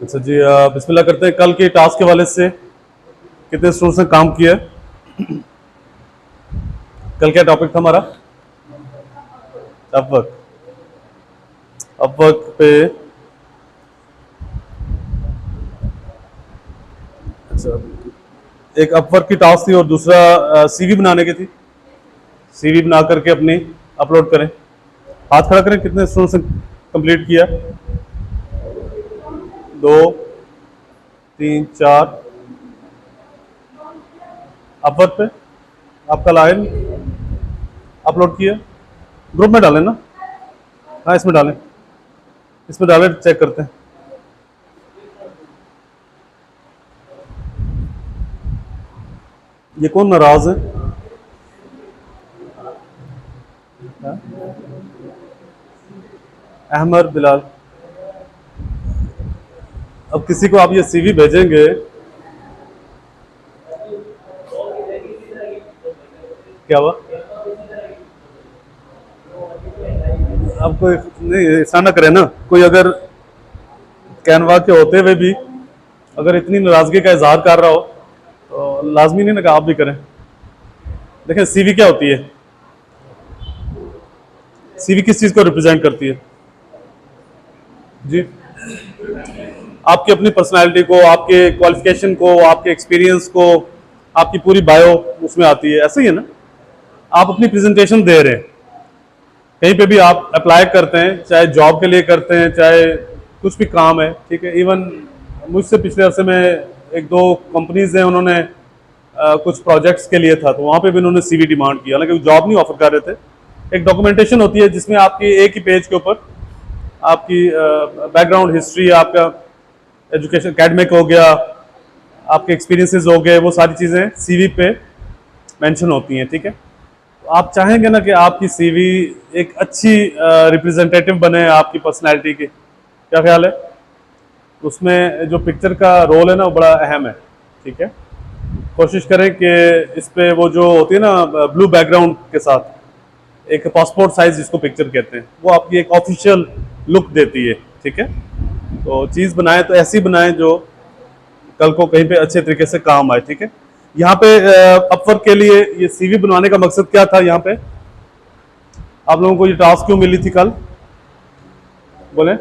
अच्छा जी, बिस्मिल्लाह करते हैं। कल के टास्क के हवाले से कितने स्टूडेंट्स ने काम किया है? कल क्या टॉपिक था हमारा? अपवर्क। अपवर्क पे अच्छा, एक अपवर्क की टास्क थी और दूसरा सीवी बनाने की थी। सीवी बना करके अपनी अपलोड करें। हाथ खड़ा करें, कितने स्टूडेंट्स ने कंप्लीट किया? 2, 3, 4। अपवर्क पे आपका लाइन अपलोड किया, ग्रुप में डालें ना? हाँ, इसमें डालें, इसमें डालें, चेक करते हैं। ये कौन नाराज है? अहमद बिलाल। अब किसी को आप ये सीवी भेजेंगे, क्या हुआ? अब कोई नहीं, ऐसा ना करे ना, कोई अगर कैनवा के होते हुए भी अगर इतनी नाराजगी का इजहार कर रहा हो तो लाजमी नहीं ना कि आप भी करें। देखें, सीवी क्या होती है? सीवी किस चीज को रिप्रेजेंट करती है जी? आपकी अपनी पर्सनालिटी को, आपके क्वालिफिकेशन को, आपके एक्सपीरियंस को, आपकी पूरी बायो उसमें आती है। ऐसा ही है ना? आप अपनी प्रेजेंटेशन दे रहे हैं, कहीं पे भी आप अप्लाई करते हैं, चाहे जॉब के लिए करते हैं, चाहे कुछ भी काम है, ठीक है। इवन मुझसे पिछले अरसे में एक दो कंपनीज हैं, उन्होंने कुछ प्रोजेक्ट्स के लिए था, तो वहाँ पे भी उन्होंने सीवी डिमांड किया, हालांकि जॉब नहीं ऑफर कर रहे थे। एक डॉक्यूमेंटेशन होती है जिसमें आपकी एक ही पेज के ऊपर आपकी बैकग्राउंड हिस्ट्री, आपका एजुकेशन एकेडमिक हो गया, आपके एक्सपीरियंसेस हो गए, वो सारी चीज़ें सीवी पे मेंशन होती हैं, ठीक है। तो आप चाहेंगे ना कि आपकी सीवी एक अच्छी रिप्रेजेंटेटिव बने आपकी पर्सनैलिटी की? क्या ख्याल है? उसमें जो पिक्चर का रोल है ना, वो बड़ा अहम है, ठीक है। कोशिश करें कि इस पे वो जो होती है ना ब्लू बैकग्राउंड के साथ एक पासपोर्ट साइज जिसको पिक्चर कहते हैं, वो आपकी एक ऑफिशियल लुक देती है, ठीक है। तो चीज़ बनाएं तो ऐसी बनाएं जो कल को कहीं पे अच्छे तरीके से काम आए, ठीक है। यहाँ पे अपवर्क के लिए ये सीवी बनवाने का मकसद क्या था? यहाँ पे आप लोगों को ये टास्क क्यों मिली थी कल? बोले,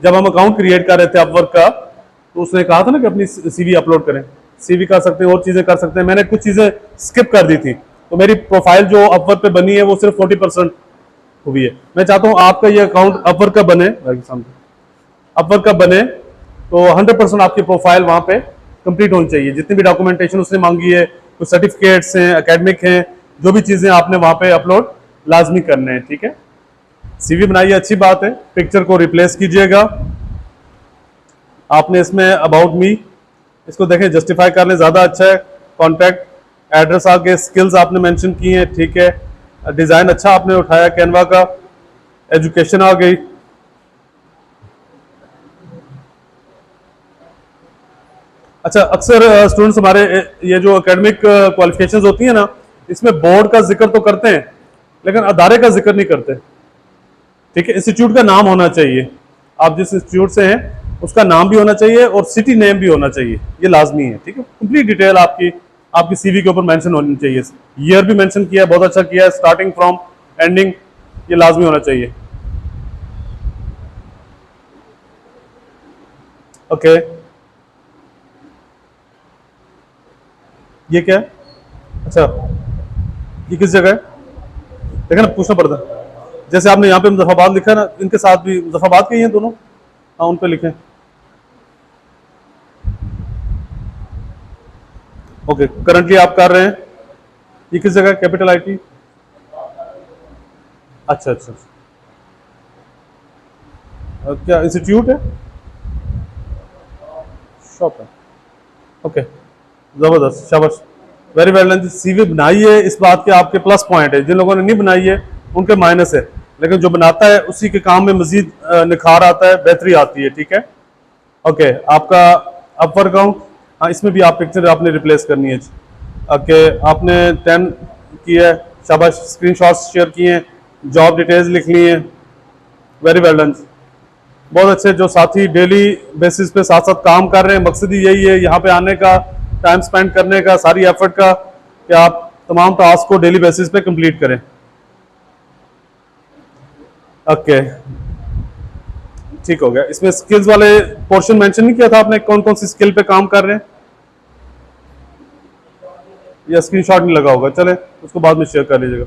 जब हम अकाउंट क्रिएट कर रहे थे अपवर्क का, तो उसने कहा था ना कि अपनी सीवी अपलोड करें। सीवी कर सकते हैं, और चीज़ें कर सकते हैं। मैंने कुछ चीज़ें स्किप कर दी थी, तो मेरी प्रोफाइल जो अपवर्क पे बनी है वो सिर्फ 40% हुई है। मैं चाहता हूँ आपका ये अकाउंट अपवर्क का बने, अपवर्क का बने तो 100% आपकी प्रोफाइल वहाँ पे कंप्लीट होनी चाहिए। जितनी भी डॉक्यूमेंटेशन उसने मांगी है, कुछ सर्टिफिकेट्स हैं, एकेडमिक हैं, जो भी चीज़ें आपने वहाँ पे अपलोड लाजमी करने हैं, ठीक है। सीवी बनाइए, अच्छी बात है। पिक्चर को रिप्लेस कीजिएगा। आपने इसमें अबाउट मी इसको देखें, जस्टिफाई कर लें, ज़्यादा अच्छा है। कॉन्टैक्ट एड्रेस आगे, स्किल्स आपने मेंशन की हैं, ठीक है। डिज़ाइन अच्छा आपने उठाया कैनवा का। एजुकेशन आ गई। अच्छा, अक्सर स्टूडेंट्स हमारे ये जो एकेडमिक क्वालिफिकेशंस होती हैं ना, इसमें बोर्ड का जिक्र तो करते हैं लेकिन अदारे का जिक्र नहीं करते, ठीक है। इंस्टीट्यूट का नाम होना चाहिए, आप जिस इंस्टीट्यूट से हैं उसका नाम भी होना चाहिए और सिटी नेम भी होना चाहिए, ये लाजमी है, ठीक है। कंप्लीट डिटेल आपकी आपकी सीवी के ऊपर मेंशन होनी चाहिए। ईयर भी मेंशन किया है, बहुत अच्छा किया है। स्टार्टिंग फ्रॉम एंडिंग, ये लाजमी होना चाहिए। ओके, ये क्या है? अच्छा, ये किस जगह है? देखा ना, पूछना पड़ता है। जैसे आपने यहाँ पे मुजफ्फराबाद लिखा है ना, इनके साथ भी मुजफ्फराबाद के ही हैं दोनों। हाँ, उन पे लिखें। ओके, करंटली आप कर रहे हैं, ये किस जगह? Capital IT. अच्छा अच्छा, क्या इंस्टीट्यूट है? शॉप है। ओके, जबरदस्त, शाबाश, वेरी वेल डन। सीवी बनाई है, इस बात के आपके प्लस पॉइंट है। जिन लोगों ने नहीं बनाई है उनके माइनस है, लेकिन जो बनाता है उसी के काम में मजीद निखार आता है, बेहतरी आती है, ठीक है। ओके, आपका अपवर्क अकाउंट, हाँ, इसमें भी आप पिक्चर आपने रिप्लेस करनी है। ओके, आपने 10 की है, शाबाश, स्क्रीनशॉट्स शेयर किए हैं, जॉब डिटेल्स लिख ली हैं, वेरी वेल डन। बहुत अच्छे जो साथी डेली बेसिस पे साथ साथ काम कर रहे हैं, मकसद ही यही है यहाँ पे आने का, टाइम स्पेंड करने का, सारी एफर्ट का, कि आप तमाम टास्क को डेली बेसिस पे कंप्लीट करें। ओके, ठीक हो गया। इसमें स्किल्स वाले पोर्शन मेंशन नहीं किया था आपने, कौन कौन सी स्किल पे काम कर रहे हैं, या स्क्रीनशॉट नहीं लगा होगा, चले उसको बाद में शेयर कर लीजिएगा।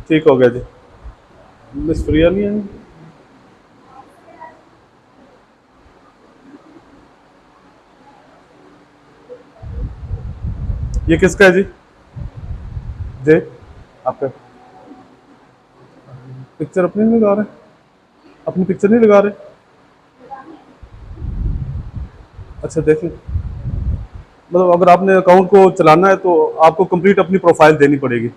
ठीक हो गया जी। मिस प्रिया नहीं है? ये किसका है जी? जे आपका पिक्चर अपनी नहीं लगा रहे, अपनी पिक्चर नहीं लगा रहे? अच्छा देख लें, मतलब अगर आपने अकाउंट को चलाना है तो आपको कंप्लीट अपनी प्रोफाइल देनी पड़ेगी।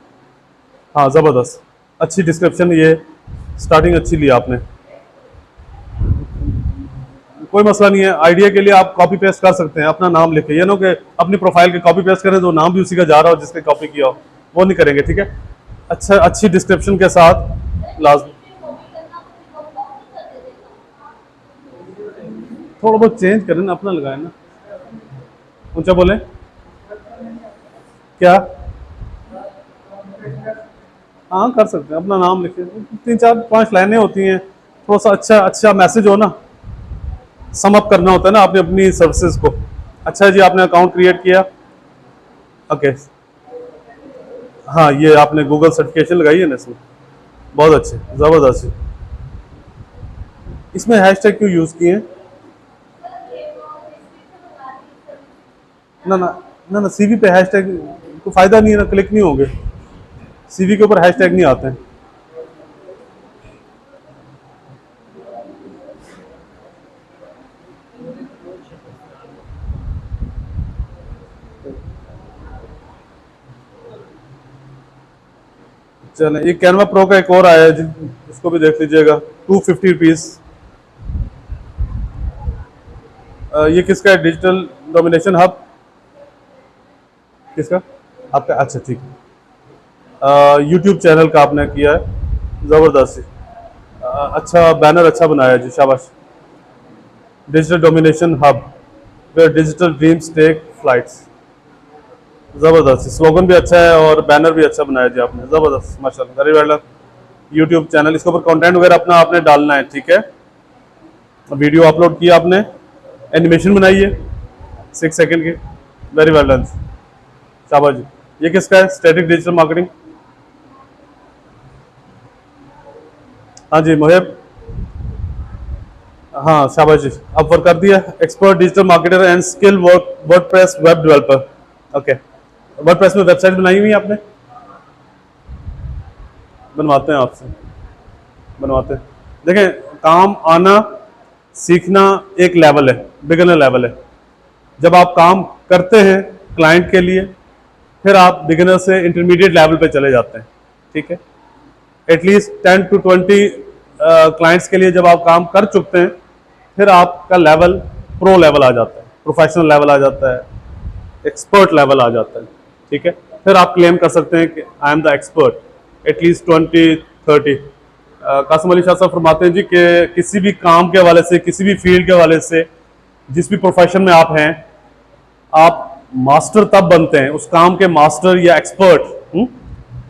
हाँ ज़बरदस्त, अच्छी डिस्क्रिप्शन, ये स्टार्टिंग अच्छी ली आपने, कोई मसला नहीं है। आइडिया के लिए आप कॉपी पेस्ट कर सकते हैं, अपना नाम लिखे, ये ना कि अपनी प्रोफाइल के कॉपी पेस्ट करें तो नाम भी उसी का जा रहा हो जिसने कॉपी किया हो, वो नहीं करेंगे, ठीक है। अच्छा, अच्छी डिस्क्रिप्शन के साथ लाजमी थोड़ा बहुत चेंज करें ना, अपना लगाए ना, ऊंचा बोले क्या? हाँ कर सकते हैं, अपना नाम लिखे, 3 4 5 लाइनें होती हैं, थोड़ा सा अच्छा अच्छा मैसेज हो ना, सम अप करना होता है ना आपने अपनी सर्विसेज को। अच्छा जी, आपने अकाउंट क्रिएट किया, ओके। हाँ, ये आपने गूगल सर्टिफिकेशन लगाई है ना इसमें, बहुत अच्छे, ज़बरदस्त। इसमें हैशटैग क्यों यूज़ किए हैं? ना ना ना ना, सीवी पे हैशटैग को फायदा नहीं है ना, क्लिक नहीं होंगे, सीवी के ऊपर हैशटैग नहीं आते हैं। चलें, ये कैनवा प्रो का एक और आया है जी, इसको भी देख लीजिएगा, 250 रुपीज़। ये किसका है? डिजिटल डोमिनेशन हब किसका? आपका? अच्छा ठीक है। यूट्यूब चैनल का आपने किया है, ज़बरदस्त। अच्छा बैनर अच्छा बनाया जी, शाबाश। Digital domination hub where digital dreams take flights, ज़बरदस्त। स्लोगन भी अच्छा है और बैनर भी अच्छा बनाया जी आपने, ज़बरदस्त, माशाल्लाह, वेरी वेल। यूट्यूब चैनल, इसके ऊपर कंटेंट वगैरह अपना आपने डालना है, ठीक है। वीडियो अपलोड किया आपने, एनिमेशन बनाई है 6 सेकंड की, वेरी वेल डन, शाबाश जी। ये किसका है? स्टैटिक डिजिटल मार्केटिंग, हाँ जी मोहिब, हाँ शाबाश जी, अब वर्क कर दिया। Expert digital marketer and skill WordPress web developer, okay. WordPress में वेबसाइट बनाई हुई है आपने? बनवाते हैं आपसे, बनवाते हैं। देखें, काम आना सीखना एक लेवल है, बिगिनर लेवल है। जब आप काम करते हैं क्लाइंट के लिए, फिर आप बिगिनर से इंटरमीडिएट लेवल पे चले जाते हैं, ठीक है। एटलीस्ट 10 to 20 क्लाइंट्स के लिए जब आप काम कर चुकते हैं, फिर आपका लेवल प्रो लेवल आ जाता है, प्रोफेशनल लेवल आ जाता है, एक्सपर्ट लेवल आ जाता है, ठीक है। फिर आप क्लेम कर सकते हैं कि I am the expert, at least 20 30। Qasim Ali Shah साहब फरमाते हैं जी कि किसी भी काम के हवाले से, किसी भी फील्ड के हवाले से, जिस भी प्रोफेशन में आप हैं, आप मास्टर तब बनते हैं, उस काम के मास्टर या एक्सपर्ट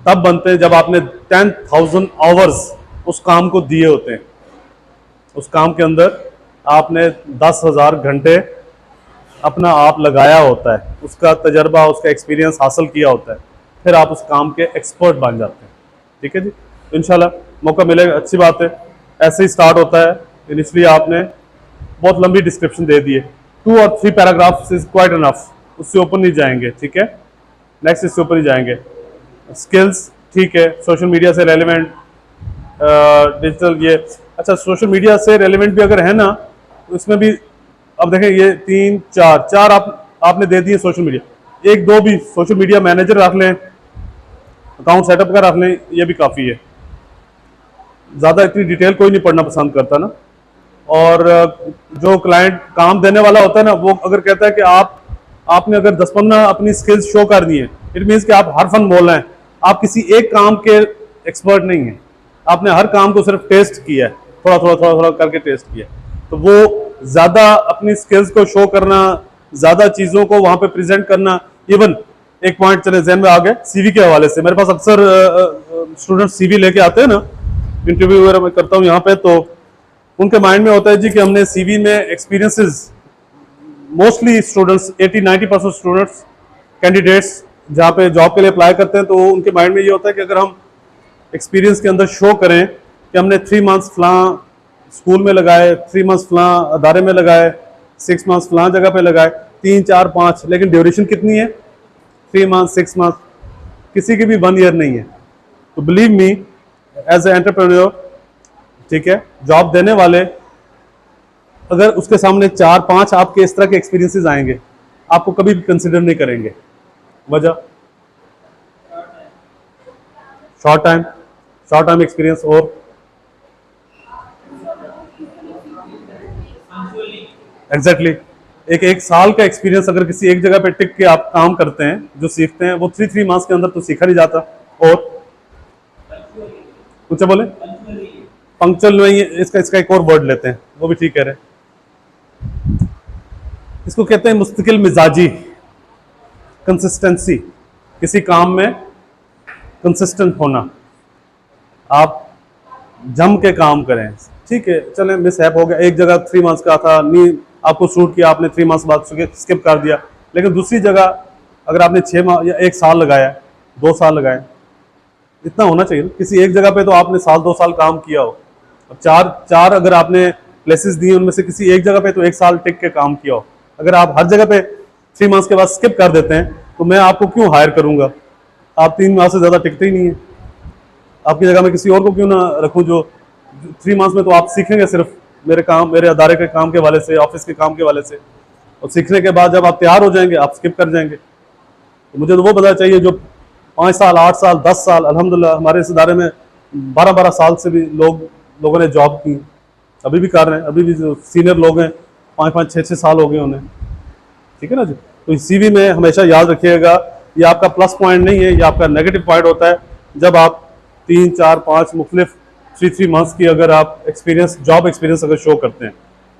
तब बनते हैं जब आपने 10,000 आवर्स उस काम को दिए होते हैं। उस काम के अंदर आपने 10,000 घंटे अपना आप लगाया होता है, उसका तजर्बा, उसका एक्सपीरियंस हासिल किया होता है, फिर आप उस काम के एक्सपर्ट बन जाते हैं, ठीक है जी। तो इंशाल्लाह मौका मिलेगा, अच्छी बात है। ऐसे ही स्टार्ट होता है, इनिशियली आपने बहुत लंबी डिस्क्रिप्शन दे दी है, 2 और 3 पैराग्राफ्स इज क्वाइट इनफ, उससे ऊपर नहीं जाएंगे, ठीक है। नेक्स्ट इससे ऊपर नहीं जाएंगे। स्किल्स ठीक है, सोशल मीडिया से रेलिवेंट, डिजिटल, ये अच्छा, सोशल मीडिया से रेलिवेंट भी अगर है ना, तो इसमें भी अब देखें, ये 3 4 4 आपने दे दिए सोशल मीडिया, 1 2 भी सोशल मीडिया मैनेजर रख लें, अकाउंट सेटअप का रख लें, ये भी काफ़ी है। ज़्यादा इतनी डिटेल कोई नहीं पढ़ना पसंद करता ना। और जो क्लाइंट काम देने वाला होता है ना, वो अगर कहता है कि आपने अगर 10-15 अपनी स्किल्स शो कर दी हैं, इट मीन्स कि आप हर फन बोल रहे हैं, आप किसी एक काम के एक्सपर्ट नहीं हैं, आपने हर काम को सिर्फ टेस्ट किया है, थोड़ा थोड़ा थोड़ा थोड़ा करके टेस्ट किया है। तो वो ज़्यादा अपनी स्किल्स को शो करना, ज़्यादा चीज़ों को वहाँ पे प्रेजेंट करना। इवन एक पॉइंट चले जहन में आ गए सीवी के हवाले से, मेरे पास अक्सर स्टूडेंट सीवी लेके आते हैं ना, इंटरव्यू वगैरह मैं करता हूँ यहाँ पे, तो उनके माइंड में होता है जी कि हमने सीवी में experiences, mostly students 80-90% students candidates जहाँ पे जॉब के लिए अप्लाई करते हैं, तो उनके माइंड में ये होता है कि अगर हम एक्सपीरियंस के अंदर शो करें कि हमने 3 मंथ्स फलां स्कूल में लगाए, 3 मंथ्स फलां अदारे में लगाए, 6 मंथ्स फलां जगह पे लगाए, 3, 4, 5, लेकिन ड्यूरेशन कितनी है? 3 मंथ्स, 6 मंथ्स, किसी की भी 1 ईयर नहीं है। तो believe me as a entrepreneur, ठीक है, जॉब देने वाले अगर उसके सामने 4-5 आपके इस तरह के एक्सपीरियंसेस आएंगे, आपको कभी भी कंसिडर नहीं करेंगे। वजह शॉर्ट टाइम एक्सपीरियंस और एग्जैक्टली एक साल का एक्सपीरियंस अगर किसी एक जगह पे टिक के आप काम करते हैं, जो सीखते हैं वो 3 मंथ्स के अंदर तो सीखा नहीं जाता। और कुछ बोले पंक्चुअल नहीं, इसका एक और वर्ड लेते हैं, वो भी ठीक कह रहे हैं, इसको कहते हैं मुस्तकिल मिजाजी, कंसिस्टेंसी, किसी काम में कंसिस्टेंट होना, आप जम के काम करें। ठीक है, चलें मिस हैप हो गया, एक जगह 3 मंथ्स का था, नहीं आपको शूट किया, आपने 3 मंथ्स बाद स्किप कर दिया, लेकिन दूसरी जगह अगर आपने 6 माह या 1 साल लगाया, 2 साल लगाए, इतना होना चाहिए। किसी एक जगह पे तो आपने 1-2 साल काम किया हो, अब चार अगर आपने प्लेसेस दिए, उनमें से किसी एक जगह पे तो 1 साल टिक के काम किया हो। अगर आप हर जगह पे 3 मंथ्स के बाद स्किप कर देते हैं, तो मैं आपको क्यों हायर करूंगा? आप 3 माह से ज़्यादा टिकते ही नहीं है, आपकी जगह में किसी और को क्यों ना रखूं जो 3 मंथ्स में तो आप सीखेंगे सिर्फ मेरे अदारे के काम के वाले से, ऑफिस के काम के वाले से, और सीखने के बाद जब आप तैयार हो जाएंगे आप स्किप कर जाएंगे। तो मुझे तो वो पता चाहिए जो 5 साल, 8 साल, 10 साल, अल्हम्दुलिल्लाह हमारे इस इदारे में 12-12 साल से भी लोगों ने जॉब की, अभी भी कर रहे हैं, अभी भी जो सीनियर लोग हैं 5-5, 6-6 साल हो गए उन्हें। ठीक है ना जी। तो सीवी में हमेशा याद रखिएगा, ये आपका प्लस पॉइंट नहीं है, ये आपका नेगेटिव पॉइंट होता है जब आप 3, 4, 5 मुख्तलिफ 3 मंथ्स की अगर आप एक्सपीरियंस, जॉब एक्सपीरियंस अगर शो करते हैं।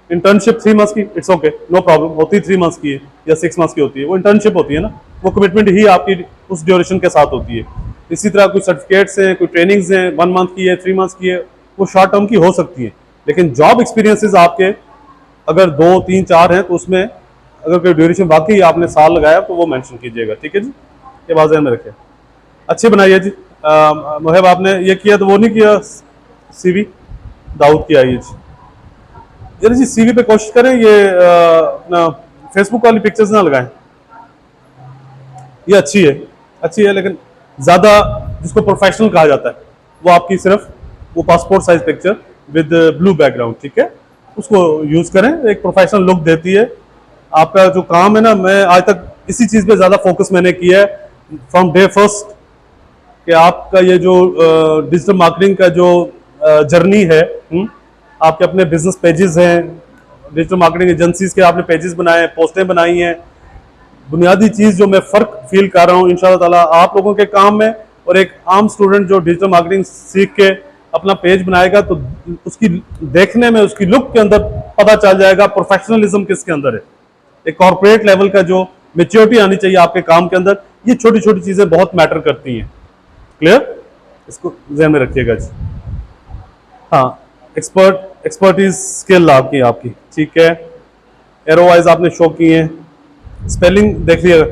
इंटर्नशिप 3 मंथ्स की, इट्स ओके, नो प्रॉब्लम, होती 3 मंथ्स की है या 6 मंथ्स की होती है, वो इंटर्नशिप होती है ना, वो कमिटमेंट ही आपकी उस ड्यूरेशन के साथ होती है। इसी तरह कोई सर्टिफिकेट्स हैं, कोई ट्रेनिंग्स हैं, 1 मंथ की है, 3 मंथ्स की है, वो शॉर्ट टर्म की हो सकती है, लेकिन जॉब एक्सपीरियंसेस आपके अगर 2, 3, 4 हैं, तो उसमें अगर कोई ड्यूरेशन वाकई आपने साल लगाया तो वो मेंशन कीजिएगा। ठीक है जी, ये बात ध्यान में रखें। अच्छे बनाइए जी। मोहब आपने ये किया तो वो नहीं किया, सीवी दाऊद की आई जी। यार जी सीवी पे कोशिश करें ये अपना फेसबुक वाली पिक्चर्स ना लगाएं, ये अच्छी है लेकिन ज़्यादा जिसको प्रोफेशनल कहा जाता है वो आपकी सिर्फ वो passport size picture with blue background, ठीक है, उसको यूज़ करें, एक प्रोफेशनल लुक देती है। आपका जो काम है ना, मैं आज तक इसी चीज़ पे ज़्यादा फोकस मैंने किया है फ्रॉम डे फर्स्ट, कि आपका ये जो डिजिटल मार्केटिंग का जो जर्नी है, आपके अपने बिजनेस पेजेस हैं, डिजिटल मार्केटिंग एजेंसीज के आपने पेजेस बनाए हैं, पोस्टें बनाई हैं। बुनियादी चीज़ जो मैं फ़र्क फील कर रहा हूँ इंशाल्लाह ताला आप लोगों के काम में, और एक आम स्टूडेंट जो डिजिटल मार्केटिंग सीख के अपना पेज बनाएगा तो उसकी देखने में, उसकी लुक के अंदर पता चल जाएगा प्रोफेशनलिज्म किसके अंदर है, एक कॉर्पोरेट लेवल का जो मेच्योरिटी आनी चाहिए आपके काम के अंदर। ये छोटी छोटी चीज़ें बहुत मैटर करती हैं। क्लियर, इसको ध्यान में रखिएगा जी। हाँ, एक्सपर्टीज स्किल आपकी ठीक है, एरो वाइज आपने शो किए हैं, स्पेलिंग देख लिएगा,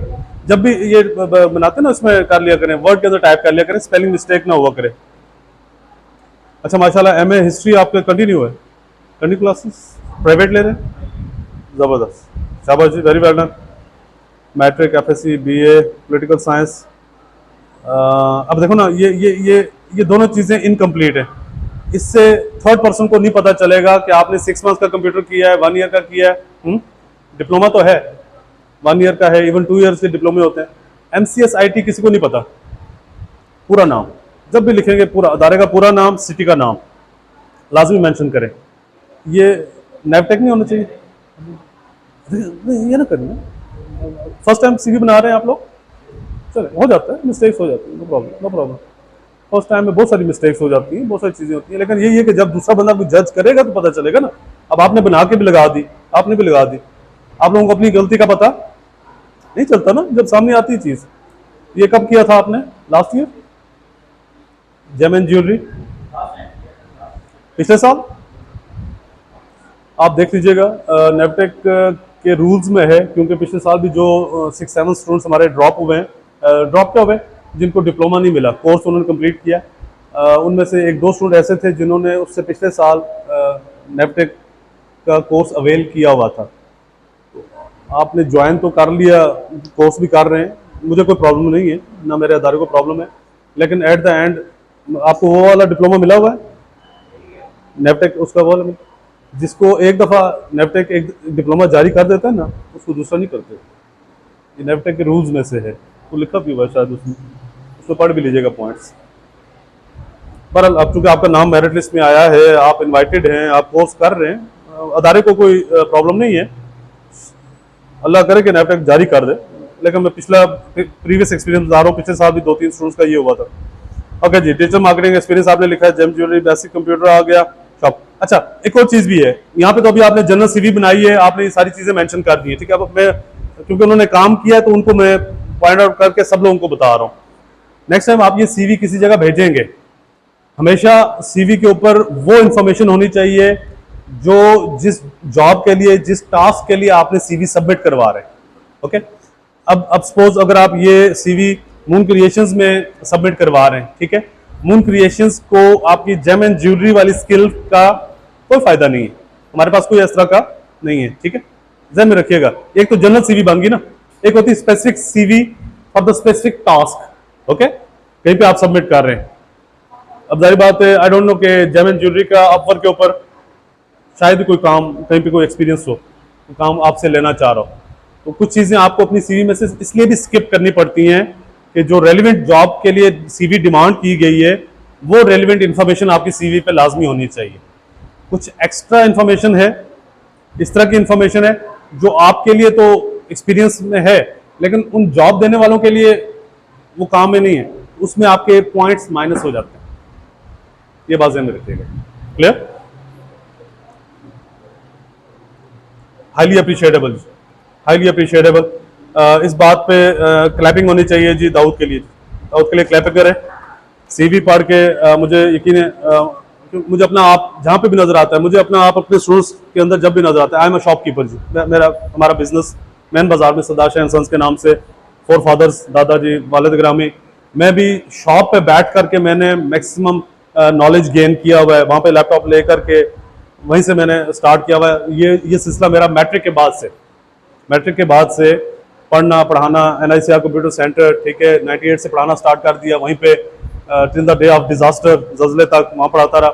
जब भी ये बनाते ना उसमें कर लिया करें, वर्ड के अंदर टाइप कर लिया करें, स्पेलिंग मिस्टेक ना हुआ करे। अच्छा माशाल्लाह एमए हिस्ट्री आपका कंटिन्यू है, कंटिन्यू क्लासेस प्राइवेट ले रहे हैं, ज़बरदस्त, शाबाश जी, very well done. Matric, FSc, BA, political science. अब देखो ना ये दोनों चीज़ें इनकम्प्लीट है, इससे थर्ड पर्सन को नहीं पता चलेगा कि आपने 6 मंथ्स का कंप्यूटर किया है, 1 ईयर का किया है। डिप्लोमा तो है, 1 ईयर का है, इवन 2 ईयर्स के डिप्लोमे होते हैं। एमसीएस आईटी किसी को नहीं पता, पूरा नाम जब भी लिखेंगे, पूरा अदारे का पूरा नाम, सिटी का नाम लाजमी मेंशन करें। ये नैपटेक नहीं होना चाहिए, ये ना करना। फर्स्ट टाइम सीवी बना रहे हैं आप लोग, चले हो जाता है, मिस्टेक्स हो जाती है, नो प्रॉब्लम। फर्स्ट टाइम में बहुत सारी मिस्टेक्स हो जाती हैं, बहुत सारी चीज़ें होती हैं, लेकिन यही है कि जब दूसरा बंदा कोई जज करेगा तो पता चलेगा ना अब आपने बना के भी लगा दी, आपने भी लगा दी, आप लोगों को अपनी गलती का पता नहीं चलता ना जब सामने आती है चीज। ये कब किया था आपने? Last year gem and jewellery, पिछले साल। आप देख लीजिएगा नेवटेक के रूल्स में है, क्योंकि पिछले साल भी जो 6-7 स्टूडेंट्स हमारे ड्रॉप हुए हैं, ड्रॉप क्या हुए, जिनको डिप्लोमा नहीं मिला, कोर्स उन्होंने कंप्लीट किया, उनमें से 1-2 स्टूडेंट ऐसे थे जिन्होंने उससे पिछले साल नेवटेक का कोर्स अवेल किया हुआ था। आपने ज्वाइन तो कर लिया, कोर्स भी कर रहे हैं, मुझे कोई प्रॉब्लम नहीं है, ना मेरे अदारे को प्रॉब्लम है, लेकिन एट द एंड आपको वो वाला डिप्लोमा मिला हुआ है नेवटेक, उसका वो वाला, जिसको एक दफ़ा नेवटेक एक डिप्लोमा जारी कर देता है ना, उसको दूसरा नहीं करते। ये नेवटेक के रूल्स में से है, तो लिखा भी हुआ है शायद उसमें पढ़ भी लीजिएगा पॉइंट्स। पर अब चूंकि आपका नाम मेरिट लिस्ट में आया है, आप इनवाइटेड हैं, आप कोर्स कर रहे हैं, अदारे को कोई प्रॉब्लम नहीं है, अल्लाह करे कि नेवटेक जारी कर दे। लेकिन मैं पिछला प्रीवियस एक्सपीरियंस बता रहा हूँ, पिछले साल भी 2-3 स्टूडेंट्स का ये हुआ था। ओके जी, डिजिटल मार्केटिंग एक्सपीरियंस आपने लिखा है, जेम ज्वेलरी, बेसिक कंप्यूटर आ गया, शॉप। अच्छा, एक और चीज भी है यहाँ पे, तो अभी आपने जनरल सीवी बनाई है, आपने ये सारी चीजें मेंशन कर दी है, ठीक है। अब मैं क्योंकि उन्होंने काम किया है तो उनको मैं पॉइंट आउट करके सब लोगों को बता रहा हूँ। नेक्स्ट टाइम आप ये सीवी किसी जगह भेजेंगे, हमेशा सीवी के ऊपर वो इंफॉर्मेशन होनी चाहिए जो जिस जॉब के लिए, जिस टास्क के लिए आपने सीवी सबमिट करवा रहे हैं। ओके, अब सपोज अगर आप ये सीवी मून क्रिएशंस में सबमिट करवा रहे हैं, ठीक है, मून क्रिएशंस को आपकी जेम एंड ज्वेलरी वाली स्किल का कोई फायदा नहीं है, हमारे पास कोई इस तरह का नहीं है, ठीक है, ध्यान में रखिएगा। एक तो जनरल सीवी बन गई ना, एक होती है specific CV for the specific task. Okay, कहीं पे आप सबमिट कर रहे हैं, अब जारी बात है, आई डोंट नो कि जेम एंड ज्वेलरी का अपवर्क के ऊपर शायद कोई काम, कहीं पे कोई एक्सपीरियंस हो, तो काम आपसे लेना चाह रहा हो, तो कुछ चीजें आपको अपनी सीवी में से इसलिए भी स्किप करनी पड़ती हैं कि जो रेलिवेंट जॉब के लिए सीवी डिमांड की गई है, वो रेलिवेंट इंफॉर्मेशन आपकी सीवी पे लाजमी होनी चाहिए। कुछ एक्स्ट्रा इंफॉर्मेशन है, इस तरह की इंफॉर्मेशन है जो आपके लिए तो एक्सपीरियंस में है, लेकिन उन जॉब देने वालों के लिए वो काम में नहीं है, उसमें आपके पॉइंट्स माइनस हो जाते हैं, ये बात ध्यान में रखिएगा। Clear? Highly appreciable, highly appreciable. इस बात पे क्लैपिंग होनी चाहिए जी दाऊद के लिए, दाऊद के लिए क्लैपिंग करें। सीवी पढ़ के मुझे यकीन है, मुझे अपना आप जहाँ पे भी नजर आता है, मुझे अपना आप अपने स्टूडेंट्स के अंदर जब भी नजर आता है, आई एम अ शॉपकीपर जी, मेरा हमारा बिजनेस मैन बाजार में सरदार शाह सन्स के नाम से, 4 फादर्स, दादाजी, वालिद ग्रामी, मैं भी शॉप पे बैठ करके मैंने मैक्सिमम नॉलेज गेन किया हुआ है, वहाँ पे लैपटॉप ले करके वहीं से मैंने स्टार्ट किया हुआ है। ये सिलसिला मेरा मैट्रिक के बाद से पढ़ना पढ़ाना, NICR कंप्यूटर सेंटर, ठीक है, 98 से पढ़ाना स्टार्ट कर दिया, वहीं पे till the day of disaster जजले तक वहाँ पढ़ाता रहा।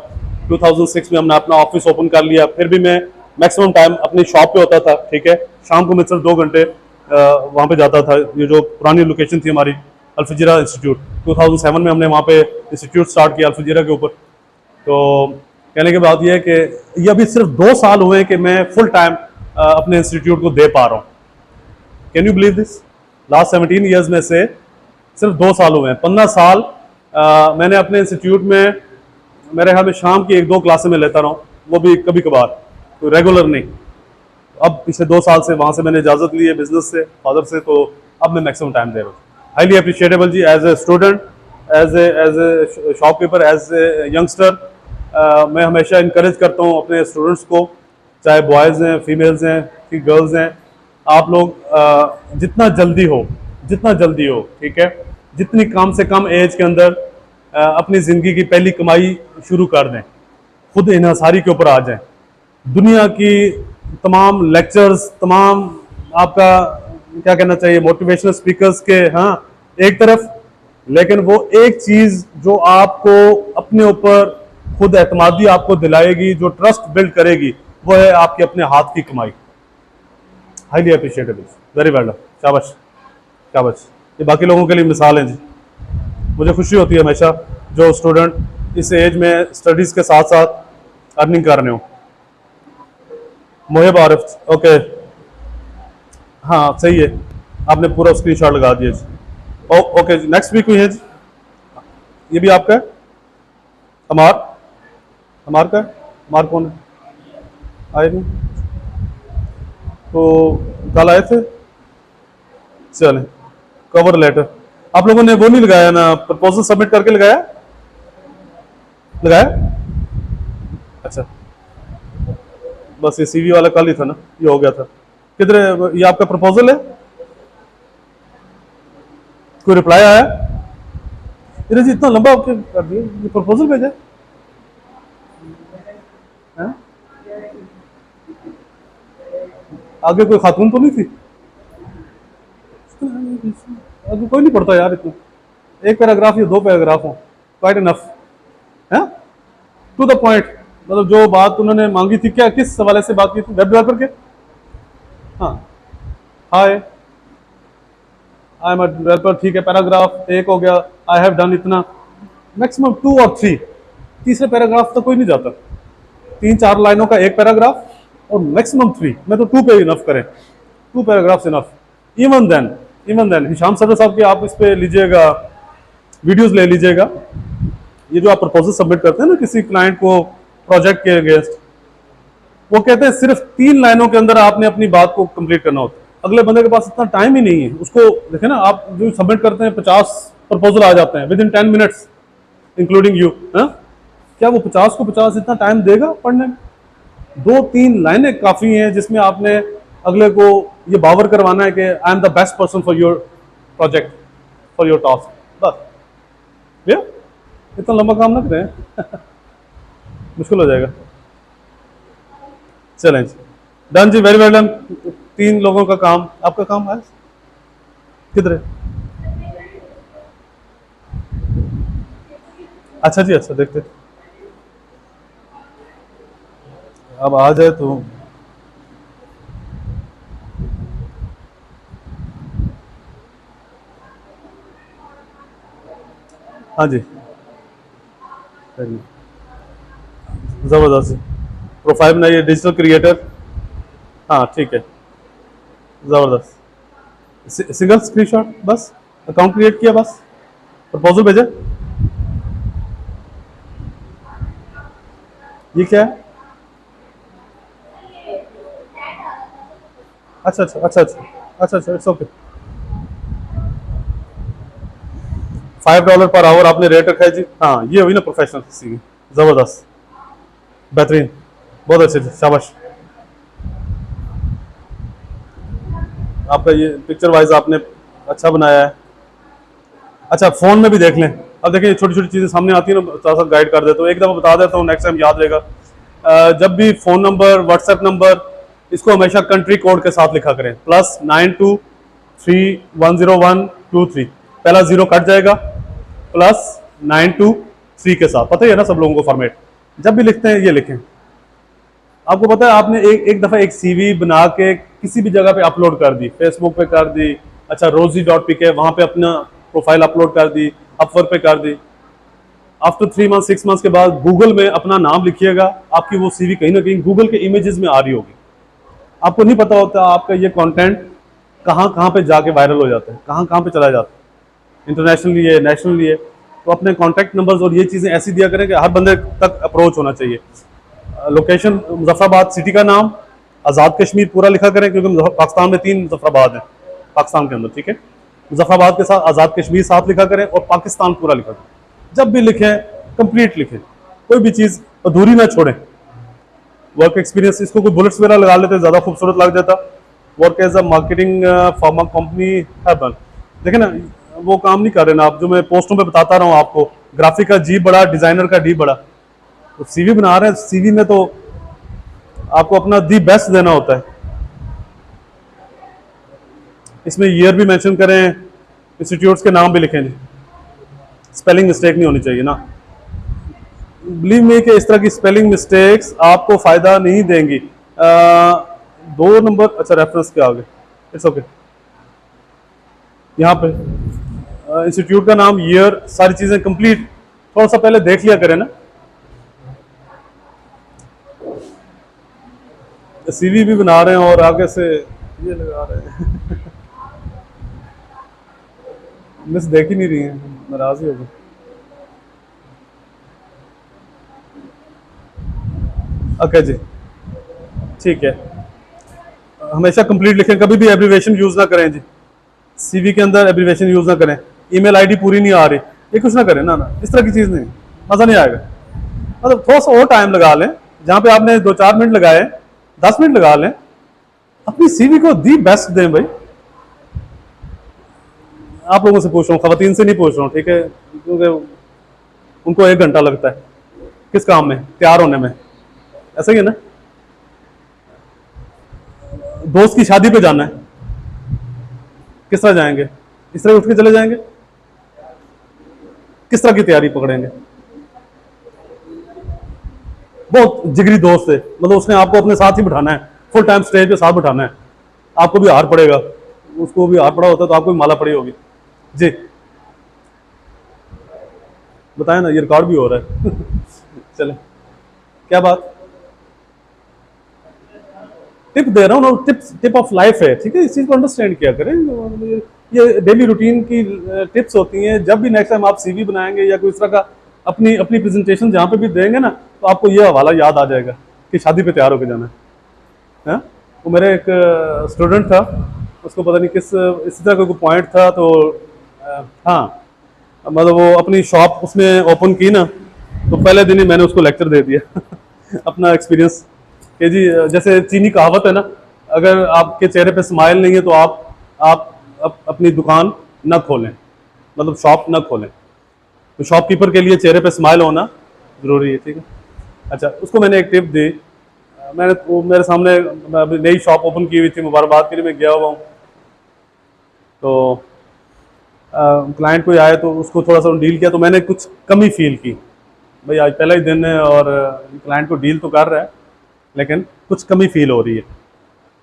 2006 में हमने अपना ऑफिस ओपन कर लिया, फिर भी मैं मैक्सिमम टाइम अपनी शॉप पे होता था, ठीक है, शाम को मैं सिर्फ 2 घंटे वहाँ पे जाता था। ये जो पुरानी लोकेशन थी हमारी अल्फजीरा इंस्टीट्यूट, 2007 में हमने वहाँ पे इंस्टीट्यूट स्टार्ट किया अल्फजीरा के ऊपर। तो कहने की बात यह है कि ये अभी सिर्फ 2 साल हुए कि मैं फुल टाइम अपने इंस्टीट्यूट को दे पा रहा हूँ। Can you believe this? Last 17 years में से सिर्फ 2 साल हुए हैं। 15 साल मैंने अपने इंस्टीट्यूट में, मेरे ख्याल में शाम की 1-2 क्लासें में लेता रहा हूँ, वो भी कभी कभार, तो रेगुलर नहीं। अब पिछले 2 साल से वहाँ से मैंने इजाज़त ली है बिजनेस से, फादर से, तो अब मैं मैक्सिमम टाइम दे रहा हूँ। हाईली अप्रिशिएटेबल जी, as a student, as a shopkeeper, as a youngster, मैं हमेशा इंकरेज करता हूँ अपने स्टूडेंट्स को, चाहे बॉयज़ हैं, फीमेल्स हैं, कि गर्ल्स हैं, आप लोग जितना जल्दी हो, ठीक है, जितनी कम से कम एज के अंदर अपनी ज़िंदगी की पहली कमाई शुरू कर दें, खुद इन्हसारी के ऊपर आ जाएं। दुनिया की तमाम लेक्चर्स, तमाम आपका क्या कहना चाहिए, मोटिवेशनल स्पीकर्स के हाँ एक तरफ, लेकिन वो एक चीज़ जो आपको अपने ऊपर खुद एतमादी आपको दिलाएगी, जो ट्रस्ट बिल्ड करेगी, वो है आपके अपने हाथ की कमाई। Highly appreciable, very well done, शाबाश शाबाश। ये बाकी लोगों के लिए मिसाल है जी। मुझे खुशी होती है हमेशा जो स्टूडेंट इस एज में स्टडीज़ के साथ साथ अर्निंग कर रहे हो। मोहिब आरिफ, ओके, हाँ सही है, आपने पूरा स्क्रीनशॉट लगा दिया जी। ओके जी, नेक्स्ट वीक हुई है जी, ये भी आपका है, हमार का है, हमार कौन है? आए नहीं तो कल आए थे। चले, कवर लेटर आप लोगों ने वो नहीं लगाया ना, प्रपोजल सबमिट करके लगाया लगाया। अच्छा, बस ये सीवी वाला कल ही था ना, ये हो गया था। किधर ये आपका प्रपोजल है, कोई रिप्लाई आया? ये जी इतना लंबा आपके कर दिया, ये प्रपोजल भेजा है? आगे कोई खातून तो नहीं थी? आगे कोई नहीं पढ़ता यार इतना, एक पैराग्राफ या दो पैराग्राफ हो, क्वाइट इनफ है, टू द पॉइंट। मतलब जो बात उन्होंने मांगी थी, क्या किस हवाले से बात की थी, वेब डेवलपर के? हाँ, हाय आई एम अ डेवलपर, ठीक है, पैराग्राफ एक हो गया, आई हैव डन इतना, मैक्सिमम टू और थ्री, तीसरे पैराग्राफ तक कोई नहीं जाता। तीन चार लाइनों का एक पैराग्राफ और मैक्सिमम थ्री, मैं तो टू पे इनफ करें, two paragraphs enough. Even then Hisham Sadar साहब की आप इस पे लीजिएगा, वीडियोस ले लीजिएगा, ये जो आप प्रपोजल सबमिट करते हैं ना किसी क्लाइंट को प्रोजेक्ट के अगेंस्ट, वो कहते हैं सिर्फ 3 लाइनों के अंदर आपने अपनी बात को कंप्लीट करना होता है। अगले बंदे के पास इतना टाइम ही नहीं है, उसको देखे ना आप जो सबमिट करते हैं 50 प्रपोजल आ जाते हैं with in 10 minutes including you. क्या वो 50 को 50 इतना टाइम देगा पढ़ने में? 2-3 लाइनें काफ़ी हैं जिसमें आपने अगले को ये बावर करवाना है कि I am the best person for your project, for your task, बस। भैया इतना लंबा काम ना करें मुश्किल हो जाएगा। चलें जी, डन जी, वेरी वेल डन। 3 लोगों का काम, आपका काम है किधर है? अच्छा जी, अच्छा देखते, अब आ जाए तो। हाँ जी, ज़बरदस्त। प्रोफाइल बनाइए, डिजिटल क्रिएटर, हाँ ठीक है, ज़बरदस्त। सिंगल स्क्रीनशॉट बस, अकाउंट क्रिएट किया बस, प्रपोजल भेजा, ये क्या है? अच्छा अच्छा अच्छा अच्छा अच्छा अच्छा, इट्स ओके। $5 पर आवर आपने रेट रखा है जी, हाँ ये हुई ना प्रोफेशनल सीवी, ज़बरदस्त, बेहतरीन, बहुत अच्छे जी, शाबाश। आपका ये पिक्चर वाइज आपने अच्छा बनाया है। अच्छा, फ़ोन में भी देख लें, अब देखिए छोटी छोटी चीज़ें सामने आती है ना, थोड़ा सा गाइड कर देता हूँ, एक दफ़ा बता देता हूँ, नेक्स्ट टाइम याद रहेगा। जब भी फ़ोन नंबर, व्हाट्सएप नंबर, इसको हमेशा कंट्री कोड के साथ लिखा करें, +92310123, पहला जीरो कट जाएगा, +923 के साथ, पता ही है ना सब लोगों को फॉर्मेट, जब भी लिखते हैं ये लिखें। आपको पता है आपने एक दफ़ा एक सीवी बना के किसी भी जगह पे अपलोड कर दी, फेसबुक पे कर दी, अच्छा rosie.pk वहाँ पे अपना प्रोफाइल अपलोड कर दी, अपवर्क पे कर दी, आफ्टर 3 मंथ 6 मंथ्स के बाद गूगल में अपना नाम लिखिएगा, आपकी वो सीवी कहीं ना कहीं गूगल के इमेजेस में आ रही होगी। आपको नहीं पता होता आपका ये कंटेंट कहाँ कहाँ पे जाके वायरल हो जाता है, कहाँ कहाँ पे चला जाता है, इंटरनेशनली है, नेशनली है। तो अपने कॉन्टैक्ट नंबर्स और ये चीज़ें ऐसी दिया करें कि हर बंदे तक अप्रोच होना चाहिए। लोकेशन मुजफ्फराबाद, सिटी का नाम आज़ाद कश्मीर पूरा लिखा करें, क्योंकि पाकिस्तान में 3 मुजफ्फराबाद हैं पाकिस्तान के अंदर, ठीक है। मुजफ्फराबाद के साथ आज़ाद कश्मीर साथ लिखा करें और पाकिस्तान पूरा लिखा करें। जब भी लिखें कंप्लीट लिखें, कोई भी चीज़ अधूरी ना छोड़ें। वर्क एक्सपीरियंस, इसको कोई बुलेट्स वगैरह लगा लेते, ज़्यादा खूबसूरत लग जाता। Work as a marketing pharma company happen, देखें ना वो काम नहीं कर रहे ना आप, जो मैं पोस्टों पे बताता रहा हूँ आपको, ग्राफिक का जी बड़ा, डिज़ाइनर का डी बड़ा। तो सीवी बना रहे हैं, सीवी में तो आपको अपना दी बेस्ट देना होता है। इसमें ईयर भी मेंशन करें, इंस्टीट्यूट्स के नाम भी लिखें जी, स्पेलिंग मिस्टेक नहीं होनी चाहिए ना। बिलीव मी कि इस तरह की स्पेलिंग मिस्टेक्स आपको फ़ायदा नहीं देंगी। 2 नंबर, अच्छा रेफरेंस क्या आ गया, इट्स ओके। यहाँ पे इंस्टीट्यूट का नाम, ईयर, सारी चीज़ें कंप्लीट थोड़ा सा पहले देख लिया करें ना। सीवी भी बना रहे हैं और आगे से ये लगा रहे हैं मिस देख ही नहीं रही है, नाराज ही होगी। ओके जी, ठीक है, हमेशा कंप्लीट लिखें, कभी भी एब्रीवेशन यूज ना करें जी। सीवी के अंदर एब्रीवेशन यूज ना करें, ईमेल आईडी पूरी नहीं आ रही, ये कुछ ना करें ना, इस तरह की चीज नहीं, मजा नहीं आएगा। मतलब थोड़ा सा और टाइम लगा लें, जहां पे आपने 2-4 मिनट लगाए 10 मिनट लगा लें, अपनी सीवी को दी बेस्ट दें भाई। आप लोगों से पूछ रहा हूँ, खवातीन से नहीं पूछ रहा हूँ, ठीक है, क्योंकि उनको 1 घंटा लगता है किस काम में, तैयार होने में, ऐसा ही है ना। दोस्त की शादी पे जाना है, किस तरह जाएंगे, इस तरह उठ के चले जाएंगे, किस तरह की तैयारी पकड़ेंगे। बहुत जिगरी दोस्त है, मतलब उसने आपको अपने साथ ही बिठाना है, फुल टाइम स्टेज पे साथ बिठाना है, आपको भी हार पड़ेगा, उसको भी हार पड़ा होता है तो आपको भी माला पड़ी होगी जी। बताया ना, ये रिकॉर्ड भी हो रहा है चले, क्या बात, टिप दे रहा हूँ ना, टिप ऑफ लाइफ है, ठीक है, इस चीज को अंडरस्टैंड किया करें। ये डेली रूटीन की टिप्स होती हैं। जब भी नेक्स्ट टाइम आप सीवी बनाएंगे या कोई इस तरह का अपनी अपनी प्रेजेंटेशन जहाँ पे भी देंगे ना, तो आपको ये हवाला याद आ जाएगा कि शादी पे तैयार होकर जाना है। वो मेरे एक स्टूडेंट था, उसको पता नहीं किस इसी तरह का कोई पॉइंट था, तो हाँ, मतलब वो अपनी शॉप उसने ओपन की ना, तो पहले दिन ही मैंने उसको लेक्चर दे दिया अपना एक्सपीरियंस कि जी, जैसे चीनी कहावत है ना, अगर आपके चेहरे पे स्माइल नहीं है तो आप अपनी दुकान न खोलें, मतलब शॉप न खोलें। तो शॉपकीपर के लिए चेहरे पे स्माइल होना जरूरी है, ठीक है। अच्छा, उसको मैंने एक टिप दी, मैंने वो मेरे सामने अभी नई शॉप ओपन की हुई थी, मुबारकबाद के लिए मैं गया हुआ हूँ, तो क्लाइंट कोई आए तो उसको थोड़ा सा डील किया, तो मैंने कुछ कमी फील की, भाई आज पहला ही दिन है और क्लाइंट को डील तो कर रहा है लेकिन कुछ कमी फील हो रही है,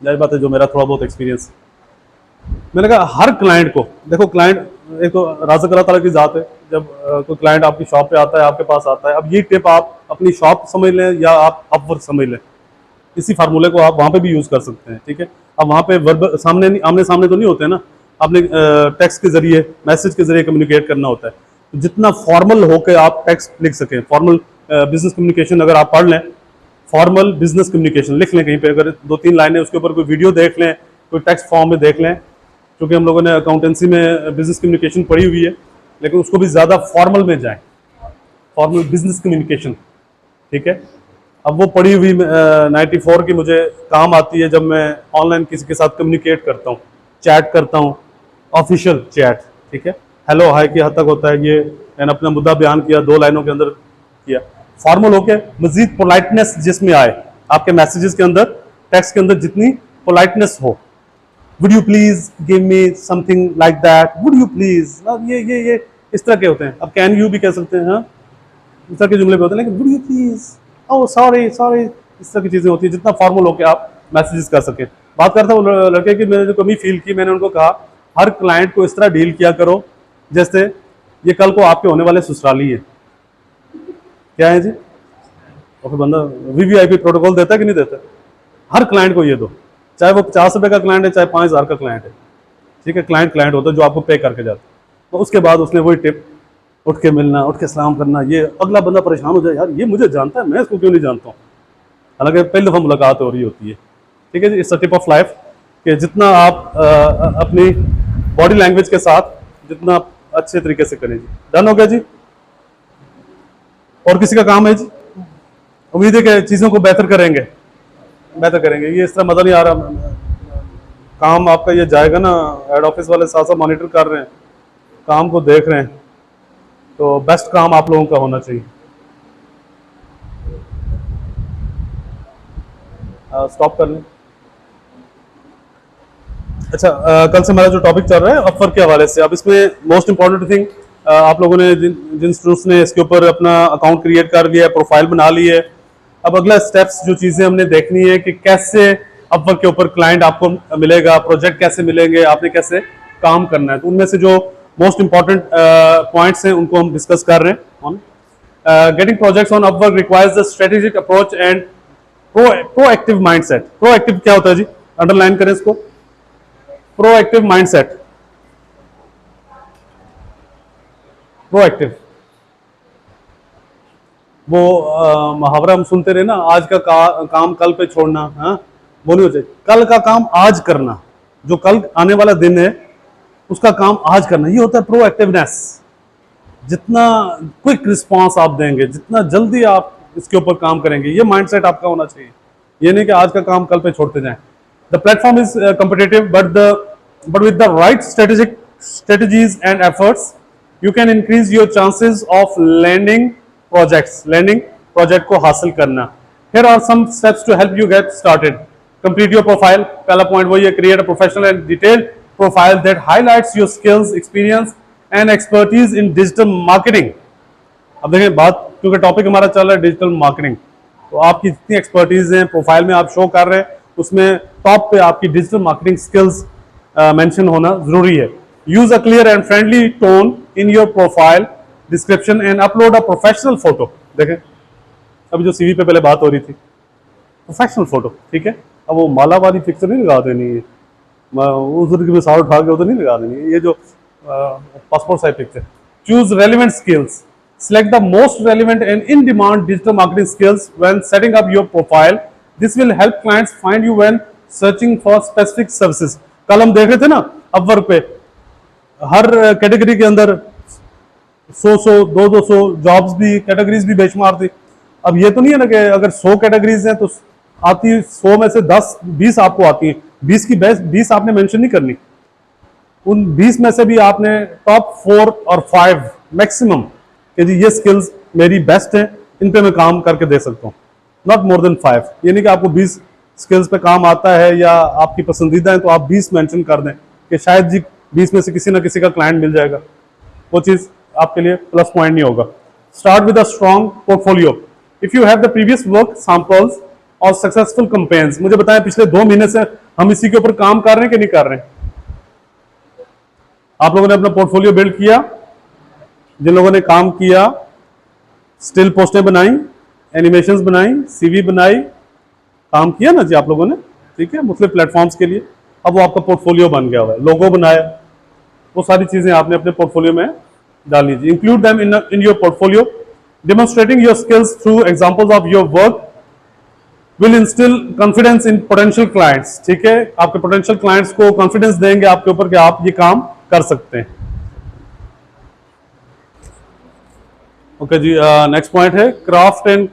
जाहिर बात है, जो मेरा थोड़ा बहुत एक्सपीरियंस। मैंने कहा हर क्लाइंट को देखो, क्लाइंट एक तो राज़ अल्लाह ताला की ज़ात है, जब कोई क्लाइंट आपकी शॉप पे आता है, आपके पास आता है, अब ये टिप आप अपनी शॉप समझ लें या आप अपवर्क समझ लें, इसी फार्मूले को आप वहाँ पे भी यूज़ कर सकते हैं, ठीक है। अब वहाँ पे वर्ब सामने आमने सामने तो नहीं होते हैं ना, आपने टेक्स्ट के जरिए, मैसेज के जरिए कम्युनिकेट करना होता है, तो जितना फॉर्मल होकर आप टेक्स्ट लिख सकें, फॉर्मल बिजनेस कम्युनिकेशन अगर आप पढ़ लें, फॉर्मल बिजनेस कम्युनिकेशन लिख लें कहीं पे, अगर 2-3 लाइनें उसके ऊपर कोई वीडियो देख लें, कोई टेक्स्ट फॉर्म में देख लें, क्योंकि हम लोगों ने अकाउंटेंसी में बिजनेस कम्युनिकेशन पढ़ी हुई है, लेकिन उसको भी ज़्यादा फॉर्मल में जाए, फॉर्मल बिजनेस कम्युनिकेशन, ठीक है। अब वो पढ़ी हुई 94 की मुझे काम आती है जब मैं ऑनलाइन किसी के साथ कम्युनिकेट करता हूँ, चैट करता हूँ, ऑफिशियल चैट, ठीक है, हेलो हाय की हद तक होता है, ये मैंने अपना मुद्दा बयान किया 2 लाइनों के अंदर किया, फॉर्मल होके मजीद पोलाइटनेस जिसमें आए आपके मैसेजेस के अंदर, टेक्स्ट के अंदर जितनी पोलाइटनेस हो, would you please give me something like that, would you please, ये इस तरह के होते हैं। अब कैन यू भी कह सकते हैं, हाँ, इस तरह के जुमले पे होते हैं, लेकिन would you please, oh sorry sorry, इस तरह की चीजें होती है, जितना फॉर्मल होकर आप मैसेजेस कर सकें। बात करता हूँ लड़के की, मैंने जो कमी फील की, मैंने उनको कहा हर क्लाइंट को इस तरह डील किया करो जैसे ये कल को आपके होने वाले ससुराली है। क्या है जी, और फिर बंदा वीवीआईपी प्रोटोकॉल देता है कि नहीं देता, हर क्लाइंट को ये दो, चाहे वो 50 रुपए का क्लाइंट है चाहे 5000 का क्लाइंट है, ठीक है, क्लाइंट होता है जो आपको पे करके जाता है। तो उसके बाद उसने वही टिप, उठ के मिलना, उठ के सलाम करना, ये अगला बंदा परेशान हो जाए, यार ये मुझे जानता है, मैं इसको क्यों नहीं जानता हूँ, हालांकि पहली दफ़ा मुलाकात हो रही होती है, ठीक है जी। It's a tip of life कि जितना आप अपनी बॉडी लैंग्वेज के साथ जितना अच्छे तरीके से करें जी। डन हो गया जी, और किसी का काम है जी, उम्मीद है कि चीज़ों को बेहतर करेंगे, बेहतर करेंगे। ये इस तरह मज़ा नहीं आ रहा, काम आपका ये जाएगा ना, हेड ऑफिस वाले साथ साथ मॉनिटर कर रहे हैं, काम को देख रहे हैं, तो बेस्ट काम आप लोगों का होना चाहिए। स्टॉप कर लें। अच्छा, कल से हमारा जो टॉपिक चल रहा है अपवर्क के हवाले से, अब इसमें मोस्ट इंपॉर्टेंट थिंग, आप लोगों ने जिन स्टूडेंट्स ने इसके ऊपर अपना अकाउंट क्रिएट कर लिया है, प्रोफाइल बना ली है, अब अगला स्टेप्स जो चीज़ें हमने देखनी है कि कैसे अपवर्क के ऊपर क्लाइंट आपको मिलेगा, प्रोजेक्ट कैसे मिलेंगे, आपने कैसे काम करना है, तो उनमें से जो मोस्ट इंपॉर्टेंट पॉइंट्स हैं उनको हम डिस्कस कर रहे हैं। Getting projects on Upwork requires the strategic approach and proactive mindset. Proactive क्या होता है जी, अंडरलाइन करें इसको, प्रोएक्टिव माइंडसेट, प्रोएक्टिव वो मुहावरा हम सुनते रहे ना, आज का काम कल पे छोड़ना, हाँ वो नहीं हो चाहिए। कल का काम आज करना, जो कल आने वाला दिन है उसका काम आज करना, ये होता है प्रोएक्टिवनेस। जितना क्विक रिस्पांस आप देंगे, जितना जल्दी आप इसके ऊपर काम करेंगे, ये माइंडसेट आपका होना चाहिए। ये नहीं कि आज का काम कल पे छोड़ते जाएं। The platform is competitive but with the right strategies and efforts you can increase your chances of landing project को हासिल करना। Here are some steps to help you get started. Complete your profile. पहला point वही है, create a professional and detailed profile that highlights your skills, experience and expertise in digital marketing. अब देखिए बात, क्योंकि टॉपिक हमारा चल रहा है डिजिटल मार्केटिंग, तो आपकी जितनी एक्सपर्टीज है प्रोफाइल में आप शो कर रहे हैं, उसमें टॉप पे आपकी डिजिटल मार्केटिंग स्किल्स मेंशन होना जरूरी है। Use a clear and friendly tone in your profile description and upload a professional photo. देखें अभी जो सीवी पे पहले बात हो रही थी, प्रोफेशनल फोटो, ठीक है। अब वो माला वाली पिक्चर नहीं लगा देनी है, उधर की मिसाल उठा के उधर नहीं लगा देनी है, ये जो passport size picture. Choose relevant skills, select the most relevant and in demand digital marketing skills when setting up your profile. This will help clients find you when searching for specific services. कल हम देख रहे थे ना Upwork पे, हर category के अंदर 100 200 jobs भी, कैटेगरीज भी बेशुमार थी। अब ये तो नहीं है ना कि अगर 100 कैटेगरीज हैं तो आती 100 में से 10 20 आपको आती हैं, 20 की बेस्ट 20 आपने मेंशन नहीं करनी, उन 20 में से भी आपने टॉप 4 और 5 मैक्सिमम कि जी ये स्किल्स मेरी बेस्ट हैं, इन पे मैं काम करके दे सकता हूँ, नॉट मोर देन 5। ये नहीं कि आपको 20 स्किल्स पे काम आता है या आपकी पसंदीदा है तो आप 20 मेंशन कर दें कि शायद जी 20 में से किसी ना किसी का क्लाइंट मिल जाएगा, वो चीज़ आपके लिए प्लस पॉइंट नहीं होगा। Start with a strong portfolio. If you have the previous work samples और सक्सेसफुल कैंपेन्स। मुझे बताएं पिछले 2 महीने से हम इसी के ऊपर काम कर रहे हैं कि नहीं कर रहे हैं? आप लोगों ने अपना पोर्टफोलियो बिल्ड किया? जिन लोगों ने काम किया, स्टिल पोस्टें बनाई, एनिमेशंस बनाई, सीवी बनाई, काम किया ना जी आप लोगों ने, ठीक है, मुख्तलिफ प्लेटफॉर्म्स के लिए। अब वो आपका पोर्टफोलियो बन गया हुआ है, लोगो बनाया, वो सारी चीजें आपने अपने पोर्टफोलियो में डाल लीजिए। Include them in your portfolio. Demonstrating your skills through examples of your work will instil confidence in potential clients. ठीक है, आपके पोटेंशियल क्लाइंट्स को कॉन्फिडेंस देंगे आपके ऊपर कि आप ये काम कर सकते हैं। ओके जी, नेक्स्ट पॉइंट है क्राफ्ट एंड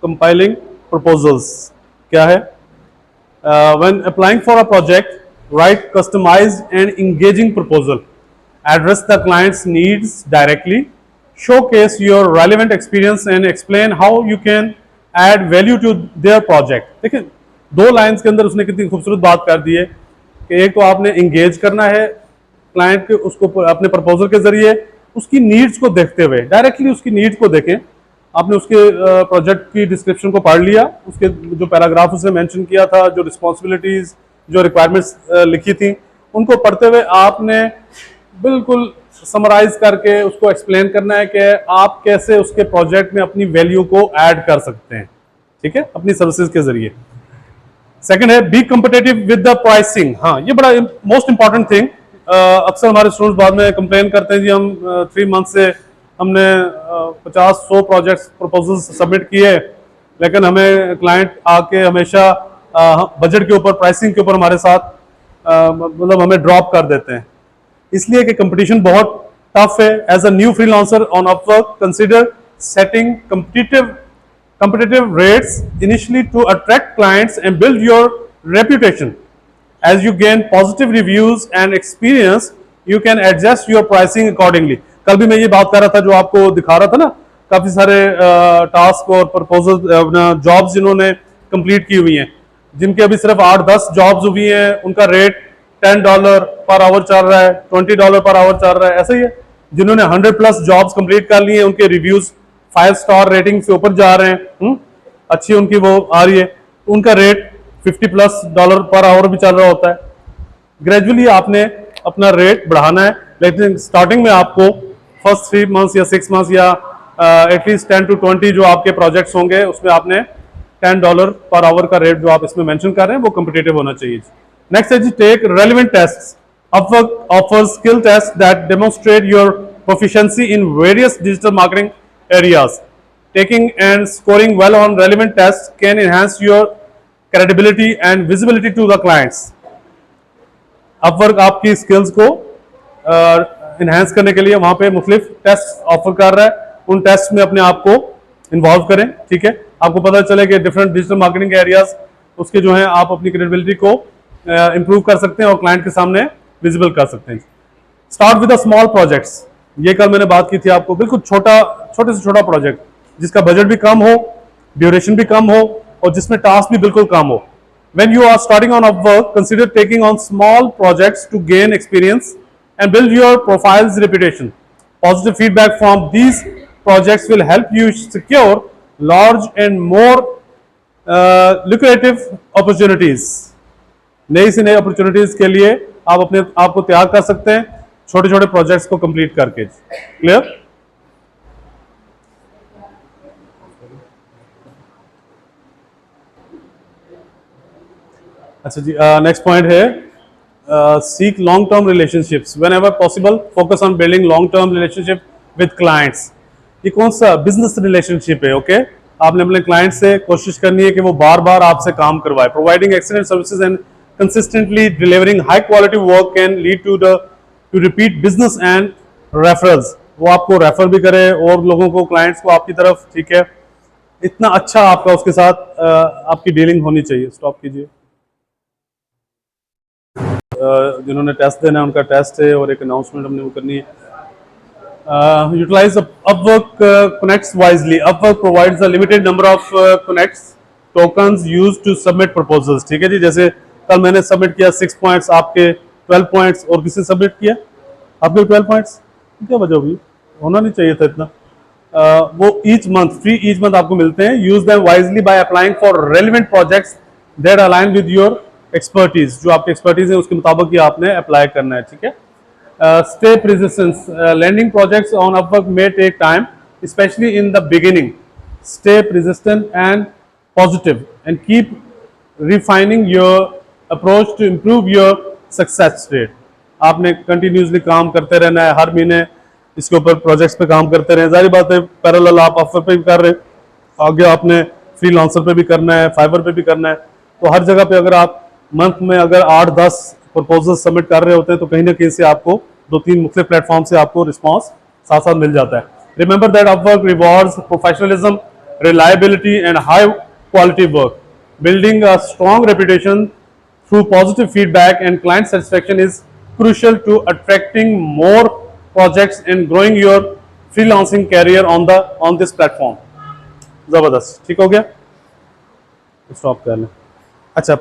कंपाइलिंग प्रपोजल्स। क्या है? When applying for a project, write customised and engaging proposal, address the clients needs directly, showcase your relevant experience and explain how you can add value to their project. देखिए 2 lines के अंदर उसने कितनी खूबसूरत बात कर दी है कि एक तो आपने एंगेज करना है क्लाइंट के, उसको अपने प्रपोजल के जरिए उसकी नीड्स को देखते हुए, डायरेक्टली उसकी नीड्स को देखें। आपने उसके प्रोजेक्ट की डिस्क्रिप्शन को पढ़ लिया, उसके जो पैराग्राफ उसने मेंशन किया था, जो रिस्पॉन्सिबिलिटीज, जो रिक्वायरमेंट्स लिखी थी, उनको पढ़ते हुए आपने बिल्कुल समराइज करके उसको एक्सप्लेन करना है कि आप कैसे उसके प्रोजेक्ट में अपनी वैल्यू को ऐड कर सकते हैं, ठीक है, अपनी सर्विसेज के जरिए। सेकंड है be competitive with the pricing. हाँ, ये बड़ा मोस्ट इंपॉर्टेंट थिंग। अक्सर हमारे स्टूडेंट्स बाद में कंप्लेन करते हैं जी हम 3 मंथ से हमने 50-100 प्रोजेक्ट्स प्रपोजल्स सबमिट किए, लेकिन हमें क्लाइंट आके हमेशा बजट के ऊपर, प्राइसिंग के ऊपर हमारे साथ मतलब हमें ड्रॉप कर देते हैं, इसलिए कि कंपटीशन बहुत टफ है। As a new freelancer on Upwork, consider setting competitive rates initially to attract clients and build your reputation. As you gain positive reviews and experience, you can adjust your pricing accordingly. कल भी मैं ये बात कर रहा था, जो आपको दिखा रहा था ना, काफी सारे टास्क और प्रपोजल अपना जॉब्स जिन्होंने कंप्लीट की हुई हैं, जिनके अभी सिर्फ 8-10 जॉब्स हुई हैं, उनका रेट $10 पर आवर चल रहा है, $20 पर आवर चल रहा है। ऐसा ही है जिन्होंने 100+ जॉब्स कंप्लीट कर ली हैं, उनके रिव्यूज 5 स्टार रेटिंग से ऊपर जा रहे हैं, अच्छी उनकी वो आ रही है, उनका रेट $50+ पर आवर भी चल रहा होता है। ग्रेजुअली आपने अपना रेट बढ़ाना है, लेकिन स्टार्टिंग में आपको फर्स्ट 3 मंथ्स या 6 मंथ्स या एटलीस्ट 10 to 20 जो आपके प्रोजेक्ट्स होंगे उसमें आपने $10 पर आवर का रेट जो आप इसमें मेंशन कर रहे हैं वो कॉम्पिटिटिव होना चाहिए। नेक्स्ट है जी take relevant tests. Upwork offers skill test that demonstrate your proficiency in various digital marketing areas. taking and scoring well on relevant tests can enhance your credibility and visibility to the clients. Upwork आपकी skills को enhance करने के लिए वहां पे मुख्तलिफ test offer कर रहा है, उन टेस्ट में अपने आप को इन्वॉल्व करें, ठीक है। आपको पता चले कि डिफरेंट डिजिटल मार्केटिंग एरियाज उसके जो है आप अपनी क्रेडिबिलिटी को इंप्रूव कर सकते हैं और क्लाइंट के सामने विजिबल कर सकते हैं। स्टार्ट विद स्मॉल प्रोजेक्ट्स, ये कल मैंने बात की थी आपको, बिल्कुल छोटे से छोटा प्रोजेक्ट जिसका बजट भी कम हो, ड्यूरेशन भी कम हो और जिसमें टास्क भी बिल्कुल कम हो। When you are starting on Upwork, consider taking on small projects to gain experience and build your profile's reputation. Positive feedback from these projects will help you secure large and more lucrative opportunities. नई से नई opportunities के लिए आप अपने आप को तैयार कर सकते हैं छोटे छोटे प्रोजेक्ट्स को कंप्लीट करके। क्लियर? अच्छा जी, नेक्स्ट पॉइंट है seek long term relationships when ever possible, focus on building long term relationship with clients. ये कौन सा बिजनेस रिलेशनशिप है? ओके, आपने अपने क्लाइंट से कोशिश करनी है कि वो बार बार आपसे काम करवाए। Providing excellent services and consistently delivering high quality work can lead to repeat business and referrals. वो आपको रेफर भी करे और लोगों को, क्लाइंट्स को आपकी तरफ, ठीक है। इतना अच्छा आपका उसके साथ आपकी डीलिंग होनी चाहिए। स्टॉप कीजिए। जिन्होंने टेस्ट देना है उनका टेस्ट है और एक अनाउंसमेंट हमने वो करनी है। Utilise Upwork connects wisely. Upwork provides a limited number of connects tokens used to submit proposals, ठीक है जी। जैसे कल मैंने सबमिट किया 6 पॉइंट्स, आपके 12 पॉइंट्स, और किसी सबमिट किया आपके 12 पॉइंट्स, क्या वजह होगी? होना नहीं चाहिए था इतना। वो ईच मंथ आपको मिलते हैं। Use them wisely by applying for relevant projects that align with your expertise. जो आपकी एक्सपर्टीज है उसके मुताबिक ये आपने अप्लाई करना है, ठीक है। Stay persistence, landing projects on Upwork may take time specially in the beginning. Stay persistent and positive and keep refining your approach to improve your success rate. आपने कंटिन्यूसली काम करते रहना है, हर महीने इसके ऊपर प्रोजेक्ट्स पे काम करते रहे। जारी बात है पैरेलल आप अपवर्क पे भी कर रहे, आगे आपने फ्रीलांसर पे भी करना है, फाइवर पे भी करना है। तो हर जगह पे अगर आप मंथ में अगर 8-10 प्रपोजल सबमिट कर रहे होते हैं तो कहीं ना कहीं से आपको 2-3 मुख्तलिफ प्लेटफॉर्म से आपको रिस्पांस साथ साथ मिल जाता है। Remember that Upwork rewards professionalism, reliability and high quality work. Building a strong reputation through positive feedback and client satisfaction is crucial to attracting more projects and growing your freelancing career on this platform. जबरदस्त, ठीक हो गया? Stop कर लें।